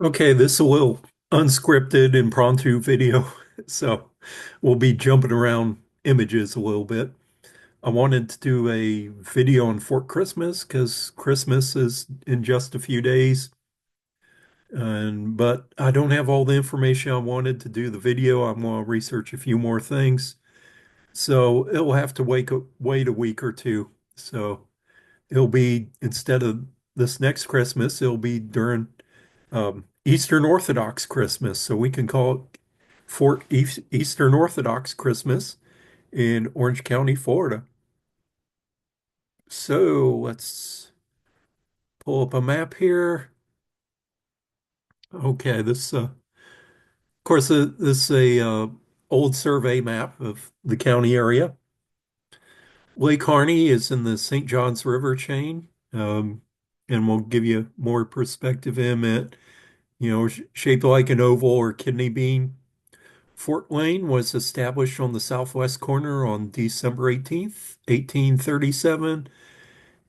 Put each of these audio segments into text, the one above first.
Okay, this is a little unscripted impromptu video, so we'll be jumping around images a little bit. I wanted to do a video on Fort Christmas because Christmas is in just a few days, and but I don't have all the information I wanted to do the video. I'm going to research a few more things, so it'll have to wait a week or two. So it'll be instead of this next Christmas, it'll be during Eastern Orthodox Christmas. So we can call it Eastern Orthodox Christmas in Orange County, Florida. So let's pull up a map here. Okay, of course, this is a old survey map of the county area. Lake Harney is in the St. Johns River chain, and we'll give you more perspective in it. Shaped like an oval or kidney bean. Fort Wayne was established on the southwest corner on December 18th, 1837,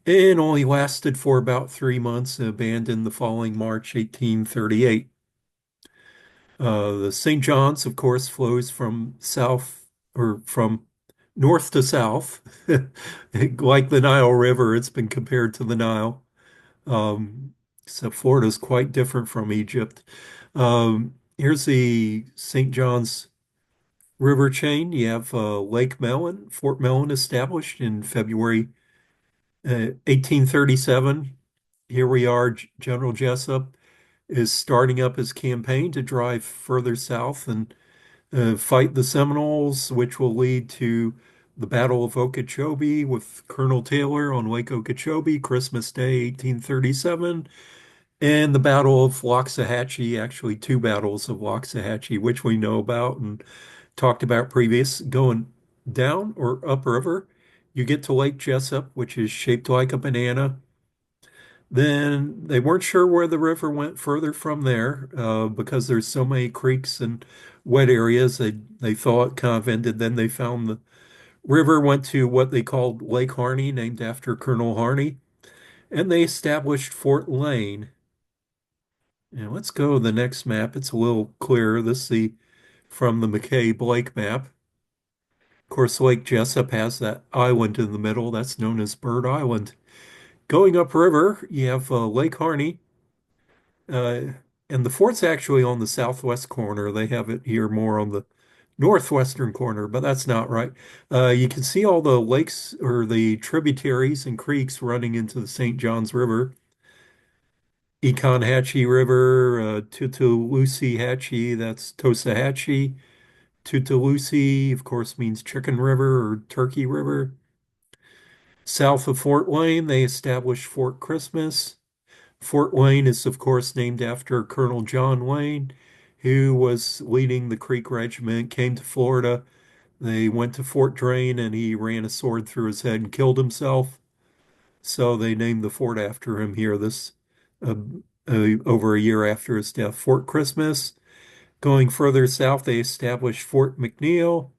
and only lasted for about 3 months and abandoned the following March, 1838. The St. John's, of course, flows from south or from north to south. Like the Nile River, it's been compared to the Nile. Um, so Florida's quite different from Egypt. Here's the St. John's River chain. You have Lake Mellon, Fort Mellon, established in February 1837. Here we are. General Jessup is starting up his campaign to drive further south and fight the Seminoles, which will lead to the Battle of Okeechobee with Colonel Taylor on Lake Okeechobee, Christmas Day, 1837, and the Battle of Waxahachie, actually two battles of Waxahachie, which we know about and talked about previous, going down or upriver. You get to Lake Jessup, which is shaped like a banana. Then they weren't sure where the river went further from there because there's so many creeks and wet areas. They thought kind of ended. Then they found the river went to what they called Lake Harney, named after Colonel Harney, and they established Fort Lane. Now let's go to the next map. It's a little clearer. This is from the McKay Blake map. Of course, Lake Jessup has that island in the middle. That's known as Bird Island. Going upriver, you have Lake Harney, uh, and the fort's actually on the southwest corner. They have it here more on the northwestern corner, but that's not right. You can see all the lakes or the tributaries and creeks running into the St. Johns River. Econhatchee River, Tutaloosa-Hatchee, that's Tosahatchee. Tutaloosa, of course, means Chicken River or Turkey River. South of Fort Wayne, they established Fort Christmas. Fort Wayne is, of course, named after Colonel John Wayne, who was leading the Creek Regiment, came to Florida. They went to Fort Drane and he ran a sword through his head and killed himself. So they named the fort after him here, uh, over a year after his death. Fort Christmas. Going further south, they established Fort McNeil.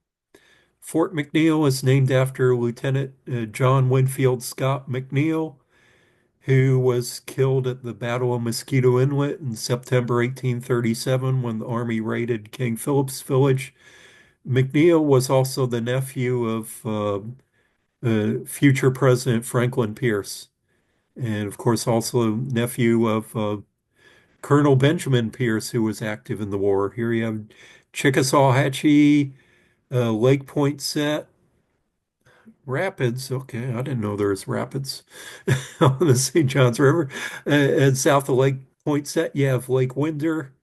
Fort McNeil is named after Lieutenant John Winfield Scott McNeil, who was killed at the Battle of Mosquito Inlet in September 1837 when the Army raided King Philip's Village. McNeil was also the nephew of future President Franklin Pierce, and of course also nephew of Colonel Benjamin Pierce, who was active in the war. Here you have Chickasaw-Hatchee, Lake Poinsett, Rapids. Okay, I didn't know there was rapids on the St. Johns River. And south of Lake Poinsett, you have Lake Winder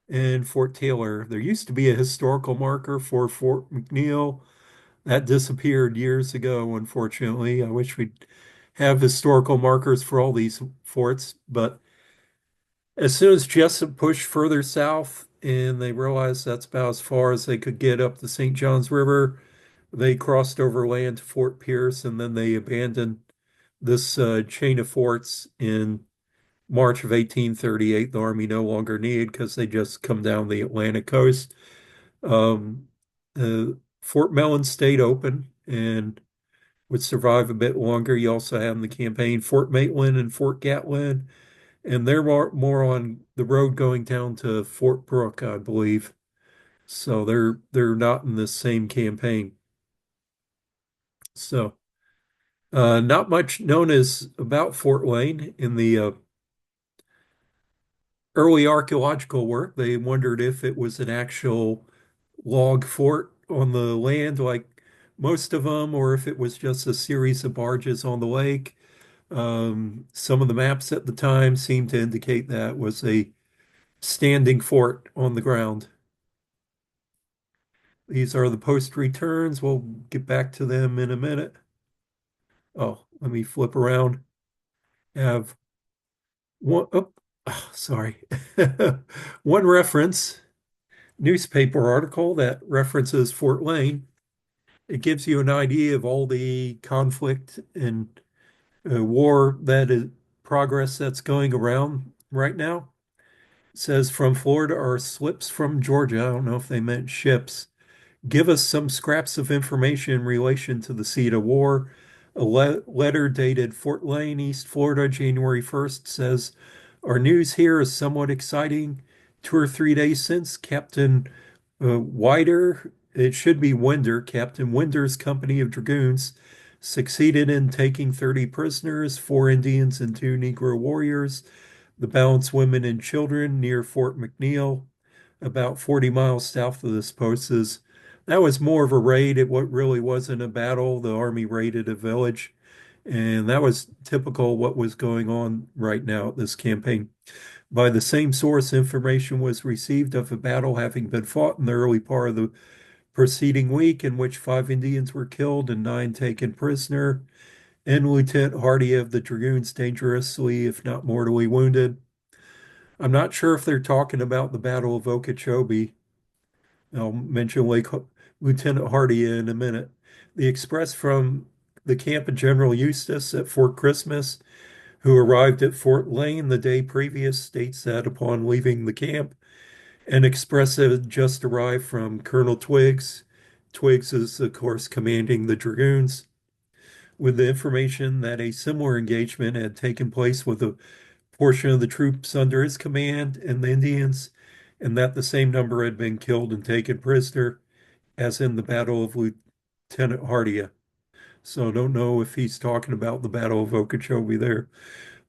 and Fort Taylor. There used to be a historical marker for Fort McNeil. That disappeared years ago, unfortunately. I wish we'd have historical markers for all these forts, but as soon as Jessup pushed further south and they realized that's about as far as they could get up the St. Johns River, they crossed over land to Fort Pierce and then they abandoned this chain of forts in March of 1838. The Army no longer needed because they just come down the Atlantic coast. Um, uh, Fort Mellon stayed open and would survive a bit longer. You also have in the campaign Fort Maitland and Fort Gatlin. and they're more on the road going down to Fort Brooke, I believe. So they're not in this same campaign. So not much known as about Fort Wayne in the early archaeological work. They wondered if it was an actual log fort on the land, like most of them, or if it was just a series of barges on the lake. Some of the maps at the time seemed to indicate that was a standing fort on the ground. These are the post returns. We'll get back to them in a minute. Oh, let me flip around. Have one, sorry. One reference, newspaper article that references Fort Wayne. It gives you an idea of all the conflict and war that is progress that's going around right now. It says from Florida are slips from Georgia. I don't know if they meant ships. Give us some scraps of information in relation to the seat of war. A letter dated Fort Wayne, East Florida, January 1st says, our news here is somewhat exciting. 2 or 3 days since, Captain Wider, it should be Winder, Captain Winder's company of dragoons succeeded in taking 30 prisoners, 4 Indians and 2 Negro warriors, the balance women and children near Fort McNeil, about 40 miles south of this post. Is that was more of a raid. It what really wasn't a battle. The army raided a village, and that was typical of what was going on right now at this campaign. By the same source, information was received of a battle having been fought in the early part of the preceding week, in which 5 Indians were killed and 9 taken prisoner, and Lieutenant Hardy of the Dragoons dangerously, if not mortally wounded. I'm not sure if they're talking about the Battle of Okeechobee. I'll mention Lieutenant Hardy in a minute. The express from the camp of General Eustis at Fort Christmas, who arrived at Fort Lane the day previous, states that upon leaving the camp, an express had just arrived from Colonel Twiggs. Twiggs is, of course, commanding the Dragoons, with the information that a similar engagement had taken place with a portion of the troops under his command and the Indians, and that the same number had been killed and taken prisoner, as in the Battle of Lieutenant Hardy. So I don't know if he's talking about the Battle of Okeechobee there.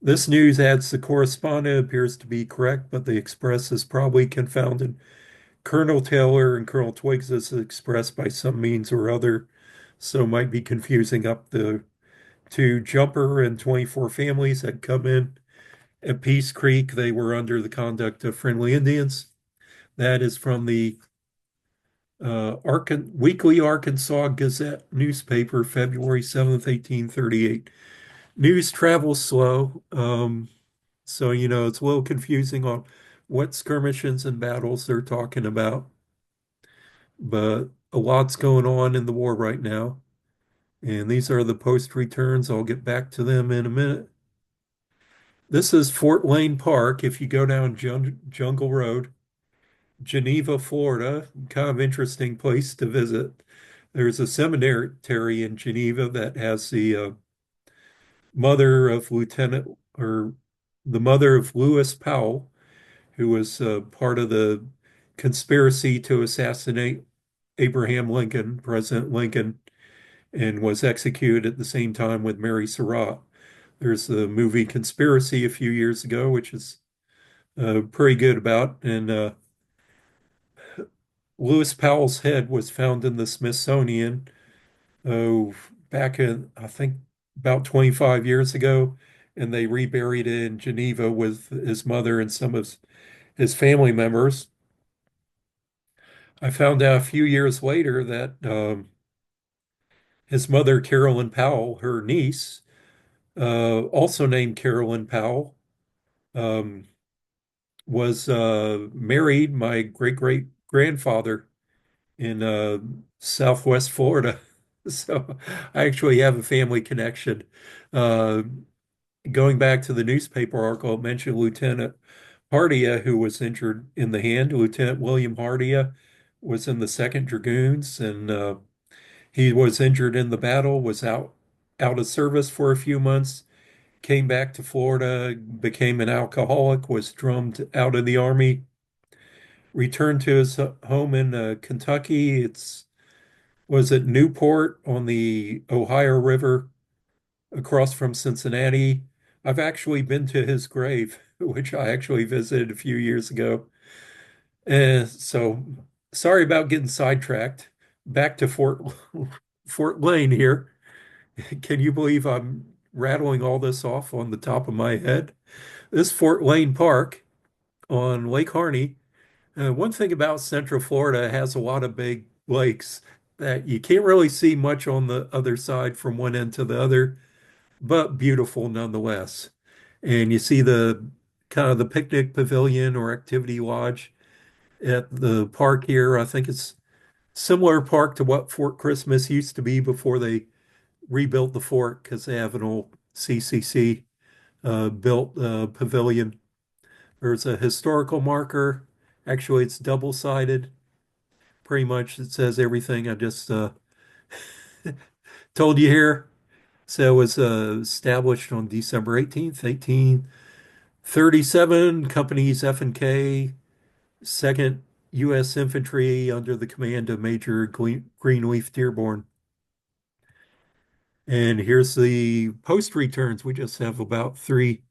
This news adds the correspondent appears to be correct, but the Express is probably confounded Colonel Taylor and Colonel Twiggs is expressed by some means or other, so might be confusing up the two. Jumper and 24 families had come in at Peace Creek. They were under the conduct of friendly Indians. That is from the Weekly Arkansas Gazette newspaper, February 7th, 1838. News travels slow, so it's a little confusing on what skirmishes and battles they're talking about, but a lot's going on in the war right now. And these are the post returns. I'll get back to them in a minute. This is Fort Lane Park. If you go down Jungle Road, Geneva, Florida, kind of interesting place to visit. There's a cemetery in Geneva that has the mother of Lieutenant or the mother of Lewis Powell, who was part of the conspiracy to assassinate Abraham Lincoln, President Lincoln, and was executed at the same time with Mary Surratt. There's the movie Conspiracy a few years ago, which is pretty good about. And Lewis Powell's head was found in the Smithsonian oh, back in, I think, about 25 years ago. And they reburied it in Geneva with his mother and some of his family members. I found out a few years later that his mother, Carolyn Powell, her niece, also named Carolyn Powell, um, was married my great great grandfather in Southwest Florida. So I actually have a family connection. Uh, Going back to the newspaper article, it mentioned Lieutenant Hardia, who was injured in the hand. Lieutenant William Hardia was in the Second Dragoons, and he was injured in the battle, was out of service for a few months, came back to Florida, became an alcoholic, was drummed out of the army, returned to his home in Kentucky. It's was at Newport on the Ohio River across from Cincinnati. I've actually been to his grave, which I actually visited a few years ago. So sorry about getting sidetracked. Back to Fort Lane here. Can you believe I'm rattling all this off on the top of my head? This Fort Lane Park on Lake Harney. One thing about Central Florida has a lot of big lakes that you can't really see much on the other side from one end to the other, but beautiful nonetheless. And you see the kind of the picnic pavilion or activity lodge at the park here. I think it's similar park to what Fort Christmas used to be before they rebuilt the fort because they have an old CCC built pavilion. There's a historical marker. Actually, it's double-sided. Pretty much it says everything I just told you here. So it was established on December 18th, 1837. Companies F and K, 2nd U.S. Infantry under the command of Major Greenleaf Dearborn. And here's the post returns. We just have about 3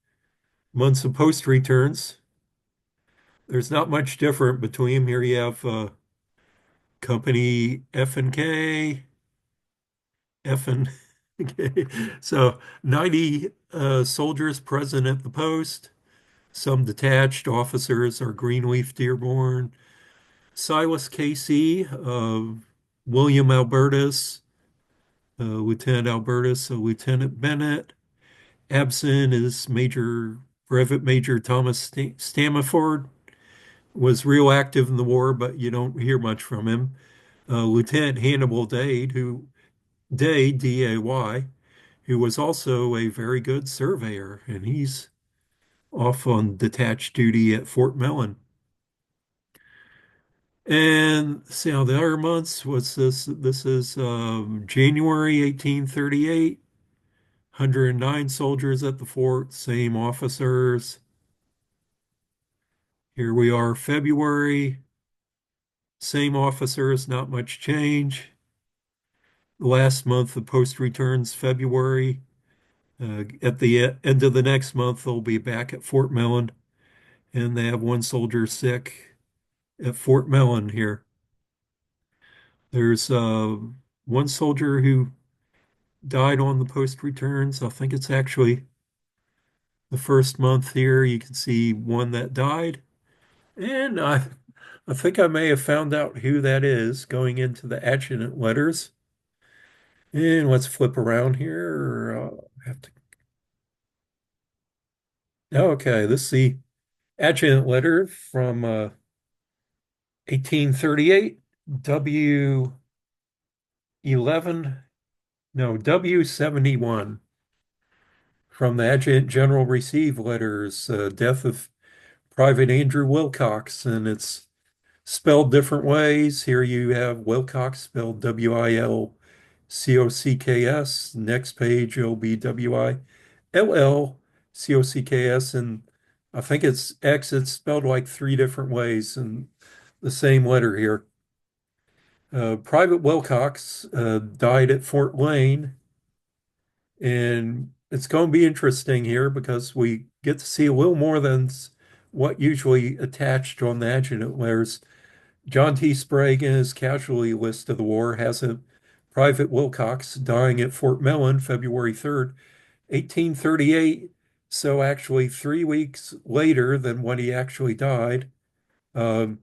months of post returns. There's not much different between them. Here you have company F and K, F and K. So 90 soldiers present at the post. Some detached officers are Greenleaf Dearborn, Silas Casey, William Albertus, Lieutenant Albertus, Lieutenant Bennett. Absent is Brevet Major Thomas Stamford. Was real active in the war, but you don't hear much from him. Lieutenant Hannibal Day, who was also a very good surveyor, and he's off on detached duty at Fort Mellon. And see how the other months was this. This is January 1838. 109 soldiers at the fort, same officers. Here we are, February, same officers, not much change. Last month, the post returns February. At the end of the next month, they'll be back at Fort Mellon, and they have one soldier sick at Fort Mellon here. There's one soldier who died on the post returns. I think it's actually the first month here. You can see one that died. And I think I may have found out who that is going into the adjutant letters. And let's flip around here. Have to. Okay, this is the adjutant letter from 1838, W11, no, W71 from the adjutant general received letters, death of Private Andrew Willcocks, and it's spelled different ways. Here you have Willcocks spelled Wilcocks. Next page it'll be Willcocks, and I think it's X. It's spelled like 3 different ways in the same letter here. Private Willcocks died at Fort Lane, and it's going to be interesting here because we get to see a little more than what usually attached on the adjutant letters. John T. Sprague in his casualty list of the war has a Private Willcocks dying at Fort Mellon, February 3rd, 1838. So actually 3 weeks later than when he actually died. Um,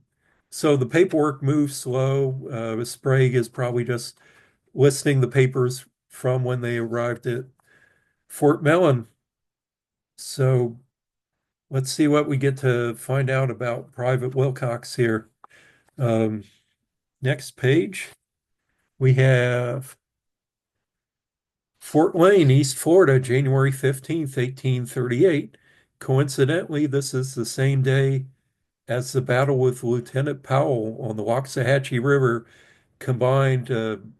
so the paperwork moves slow. Sprague is probably just listing the papers from when they arrived at Fort Mellon. So let's see what we get to find out about Private Willcocks here. Um, Next page, we have Fort Lane, East Florida, January 15th, 1838. Coincidentally, this is the same day as the battle with Lieutenant Powell on the Waxahachie River combined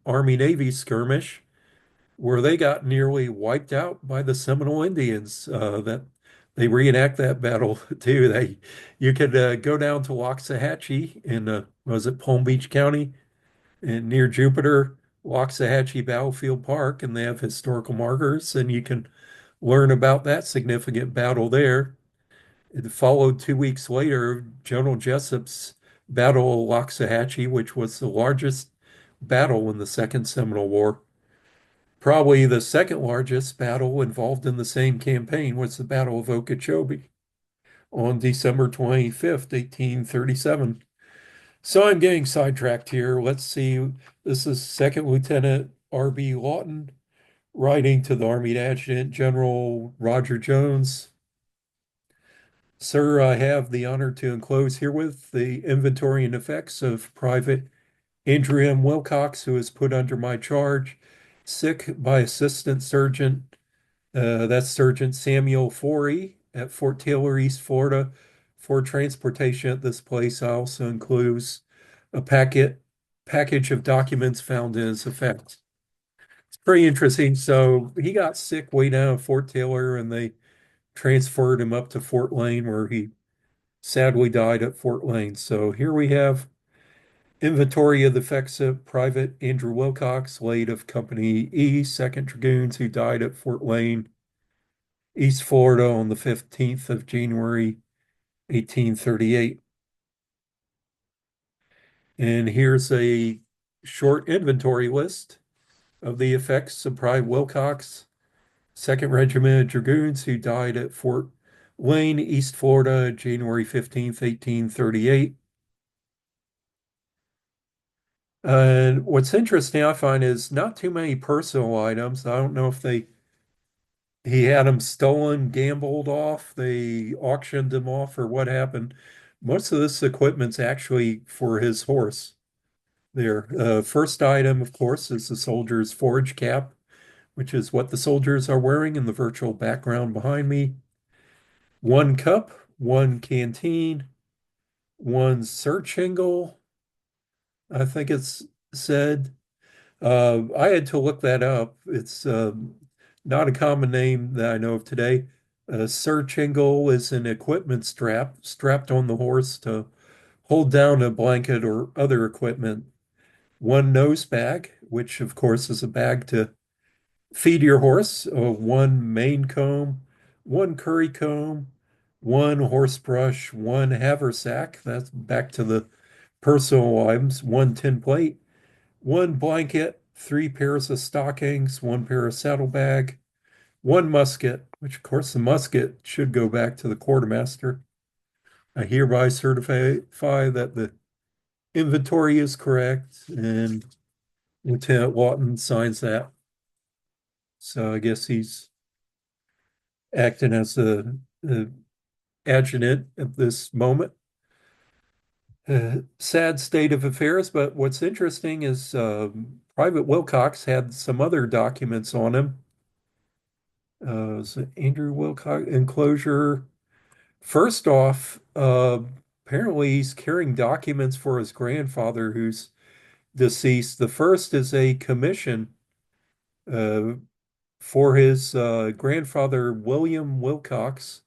Army-Navy skirmish. where they got nearly wiped out by the Seminole Indians. That they reenact that battle too. You could go down to Waxahachie in was it Palm Beach County and near Jupiter, Waxahachie Battlefield Park, and they have historical markers, and you can learn about that significant battle there. It followed 2 weeks later, General Jessup's Battle of Waxahachie, which was the largest battle in the Second Seminole War. Probably the second largest battle involved in the same campaign was the Battle of Okeechobee on December 25th, 1837. So I'm getting sidetracked here. Let's see. This is Second Lieutenant R.B. Lawton writing to the Army Adjutant General Roger Jones. Sir, I have the honor to enclose herewith the inventory and effects of Private Andrew M. Willcocks, who is put under my charge, sick by Assistant Surgeon, that's Sergeant Samuel Forey at Fort Taylor, East Florida, for transportation at this place. I also includes a package of documents found in his effects. It's pretty interesting. So he got sick way down at Fort Taylor, and they transferred him up to Fort Lane, where he sadly died at Fort Lane. So here we have inventory of the effects of Private Andrew Willcocks, late of Company E, 2nd Dragoons, who died at Fort Lane, East Florida on the 15th of January, 1838. And here's a short inventory list of the effects of Private Willcocks, 2nd Regiment of Dragoons, who died at Fort Lane, East Florida, January 15th, 1838. And what's interesting, I find, is not too many personal items. I don't know if he had them stolen, gambled off, they auctioned them off, or what happened. Most of this equipment's actually for his horse there. First item, of course, is the soldier's forage cap, which is what the soldiers are wearing in the virtual background behind me. One cup, one canteen, one search shingle, I think it's said. I had to look that up. It's not a common name that I know of today. A search shingle is an equipment strap strapped on the horse to hold down a blanket or other equipment. One nose bag, which of course is a bag to feed your horse, one mane comb, one curry comb, one horse brush, one haversack. That's back to the personal items, one tin plate, one blanket, three pairs of stockings, one pair of saddlebag, one musket, which of course the musket should go back to the quartermaster. I hereby certify that the inventory is correct, and Lieutenant Lawton signs that. So I guess he's acting as a adjutant at this moment. Sad state of affairs, but what's interesting is Private Willcocks had some other documents on him. So Andrew Willcocks enclosure. First off, apparently he's carrying documents for his grandfather who's deceased. The first is a commission uh, for his grandfather, William Willcocks,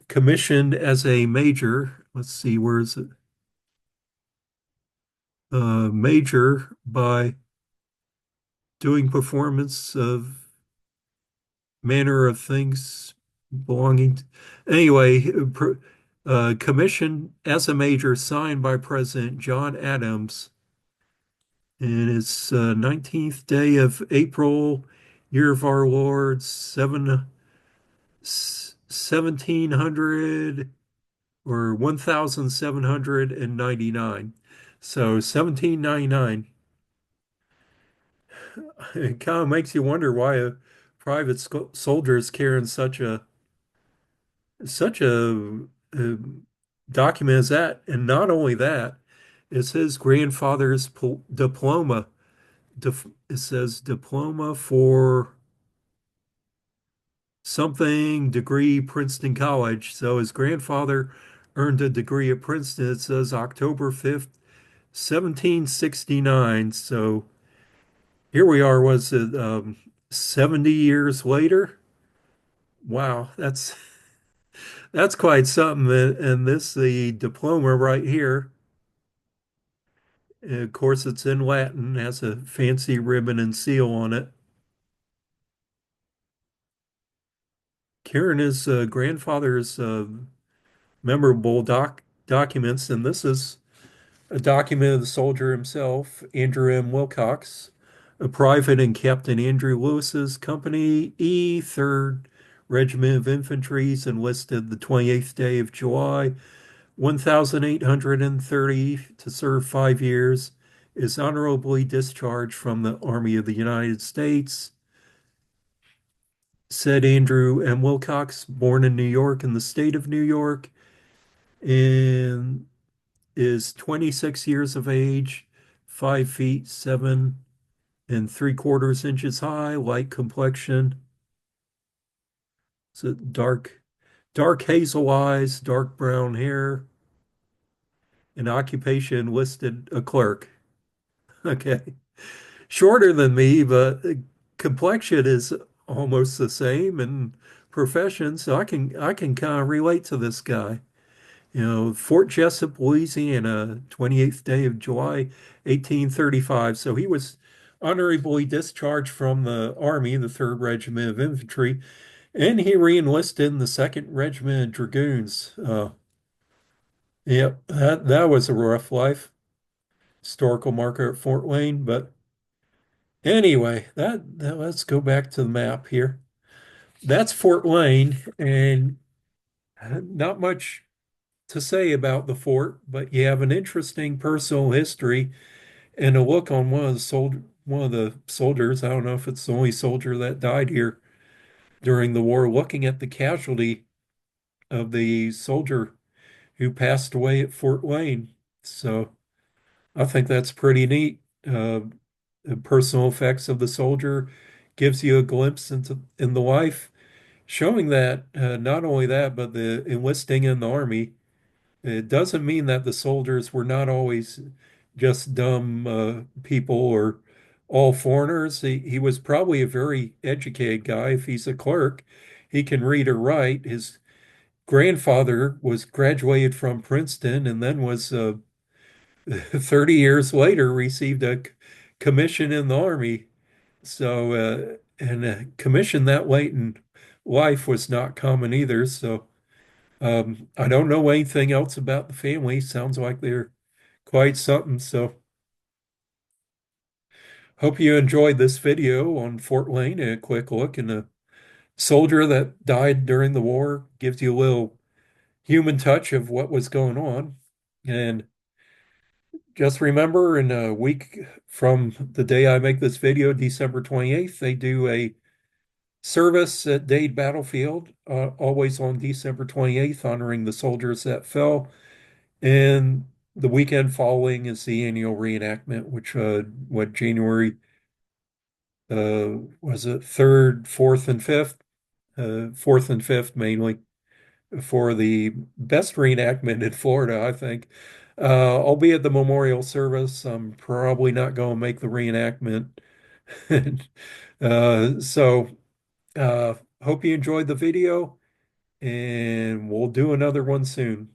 commissioned as a major. Let's see, where is it? Major by doing performance of manner of things belonging to, anyway, commissioned as a major signed by President John Adams. And it's 19th day of April, year of our Lord, 1700 or 1799. So 1799. It kind of makes you wonder why a private soldier is carrying such a document as that. And not only that, it's his grandfather's diploma. It says diploma for something degree Princeton College. So his grandfather earned a degree at Princeton. It says October 5th, 1769. So here we are, was it 70 years later. Wow, that's quite something. And this the diploma right here. And of course, it's in Latin, has a fancy ribbon and seal on it. Karen is grandfather's memorable documents, and this is a document of the soldier himself, Andrew M. Willcocks, a private in Captain Andrew Lewis's company, E, 3rd Regiment of Infantry, enlisted the 28th day of July, 1830 to serve 5 years, is honorably discharged from the Army of the United States. Said Andrew M. Willcocks, born in New York in the state of New York, and is 26 years of age, 5 feet 7 3/4 inches high, light complexion. So dark hazel eyes, dark brown hair, and occupation listed a clerk. Okay. Shorter than me, but complexion is almost the same and profession, so I can kind of relate to this guy. Fort Jessup, Louisiana, 28th day of July, 1835. So he was honorably discharged from the Army, the 3rd Regiment of Infantry, and he re-enlisted in the 2nd Regiment of Dragoons. Yep, that was a rough life. Historical marker at Fort Wayne. But anyway, let's go back to the map here. That's Fort Wayne, and not much to say about the fort, but you have an interesting personal history and a look on one of the soldiers. I don't know if it's the only soldier that died here during the war, looking at the casualty of the soldier who passed away at Fort Wayne. So I think that's pretty neat. The personal effects of the soldier gives you a glimpse in the life, showing that not only that, but the enlisting in the army. It doesn't mean that the soldiers were not always just dumb people or all foreigners. He was probably a very educated guy. If he's a clerk, he can read or write. His grandfather was graduated from Princeton and then was 30 years later received a commission in the army. So, and a commission that late in life was not common either. So, I don't know anything else about the family. Sounds like they're quite something. So hope you enjoyed this video on Fort Wayne and a quick look. And a soldier that died during the war gives you a little human touch of what was going on. And just remember, in a week from the day I make this video, December 28th, they do a service at Dade Battlefield, always on December 28th, honoring the soldiers that fell. And the weekend following is the annual reenactment, which what January was it 3rd, 4th, and 5th? 4th and 5th mainly for the best reenactment in Florida, I think. I'll be at the memorial service. I'm probably not going to make the reenactment. So hope you enjoyed the video, and we'll do another one soon.